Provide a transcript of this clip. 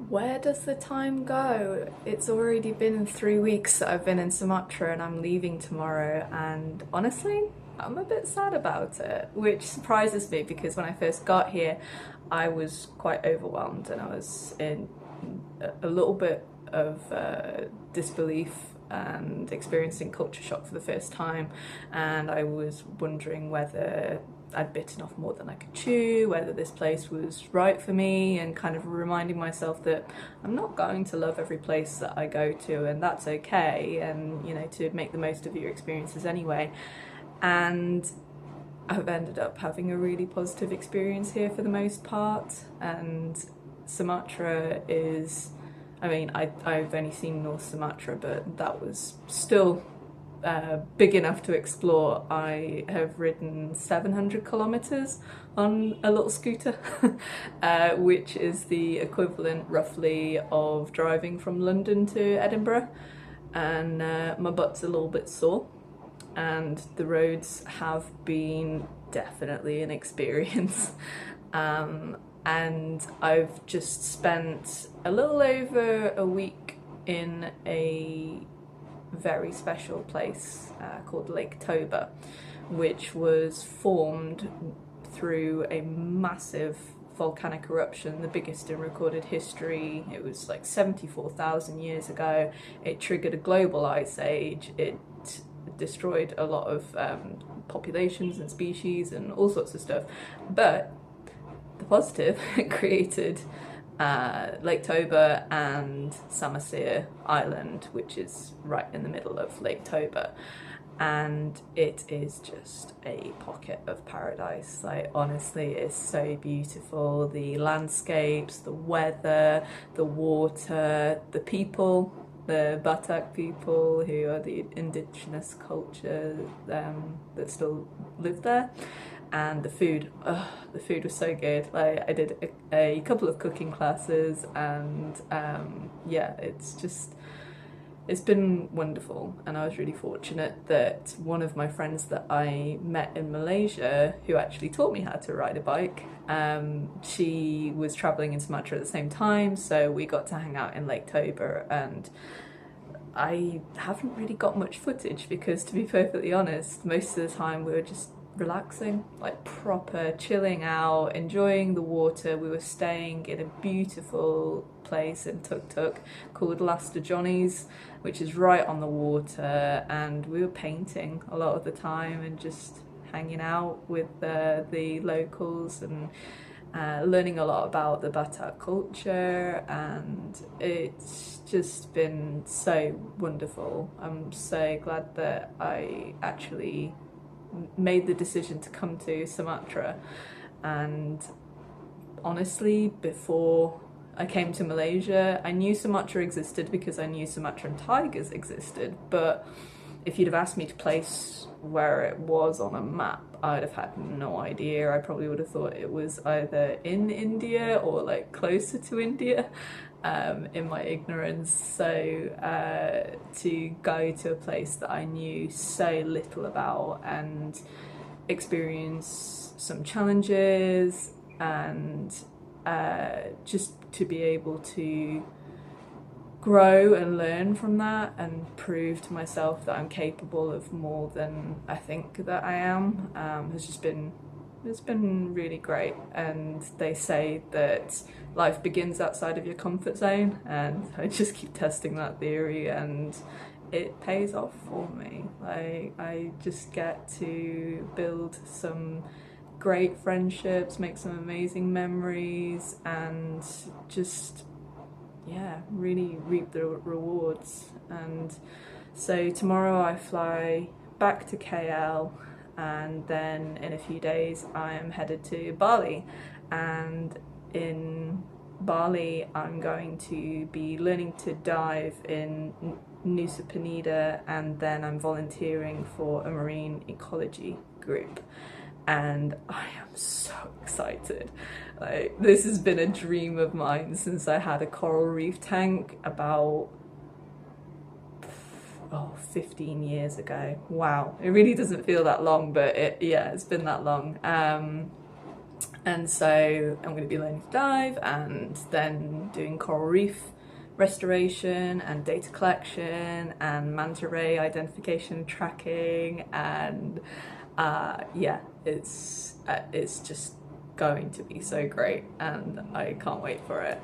Where does the time go? It's already been 3 weeks that I've been in Sumatra and I'm leaving tomorrow, and honestly, I'm a bit sad about it, which surprises me because when I first got here, I was quite overwhelmed and I was in a little bit of disbelief and experiencing culture shock for the first time, and I was wondering whether I'd bitten off more than I could chew, whether this place was right for me, and kind of reminding myself that I'm not going to love every place that I go to, and that's okay, and to make the most of your experiences anyway. And I've ended up having a really positive experience here for the most part, and Sumatra is, I mean, I've only seen North Sumatra, but that was still big enough to explore. I have ridden 700 kilometers on a little scooter, which is the equivalent roughly of driving from London to Edinburgh. And my butt's a little bit sore, and the roads have been definitely an experience. And I've just spent a little over a week in a very special place called Lake Toba, which was formed through a massive volcanic eruption, the biggest in recorded history. It was like 74,000 years ago. It triggered a global ice age. It destroyed a lot of populations and species and all sorts of stuff. But the positive, it created Lake Toba and Samasir Island, which is right in the middle of Lake Toba. And it is just a pocket of paradise. Like, honestly, it's so beautiful. The landscapes, the weather, the water, the people, the Batak people, who are the indigenous culture that still live there. And the food, the food was so good. Like, I did a couple of cooking classes, and yeah, it's been wonderful. And I was really fortunate that one of my friends that I met in Malaysia, who actually taught me how to ride a bike, she was traveling in Sumatra at the same time, so we got to hang out in Lake Toba. And I haven't really got much footage because, to be perfectly honest, most of the time we were just relaxing, like proper chilling out, enjoying the water. We were staying in a beautiful place in Tuk Tuk called Lasta Johnny's, which is right on the water, and we were painting a lot of the time and just hanging out with the locals and learning a lot about the Batak culture, and it's just been so wonderful. I'm so glad that I actually made the decision to come to Sumatra. And honestly, before I came to Malaysia, I knew Sumatra existed because I knew Sumatran tigers existed, but if you'd have asked me to place where it was on a map, I'd have had no idea. I probably would have thought it was either in India or like closer to India, in my ignorance. So to go to a place that I knew so little about and experience some challenges, and just to be able to grow and learn from that and prove to myself that I'm capable of more than I think that I am, has just been, it's been really great. And they say that life begins outside of your comfort zone, and I just keep testing that theory, and it pays off for me. Like, I just get to build some great friendships, make some amazing memories, and just, yeah, really reap the rewards. And so tomorrow I fly back to KL, and then in a few days I am headed to Bali. And in Bali I'm going to be learning to dive in Nusa Penida, and then I'm volunteering for a marine ecology group. And I am so excited. Like, this has been a dream of mine since I had a coral reef tank about 15 years ago. Wow, it really doesn't feel that long, but yeah, it's been that long. And so I'm going to be learning to dive and then doing coral reef restoration and data collection and manta ray identification and tracking, and yeah, it's just going to be so great and I can't wait for it.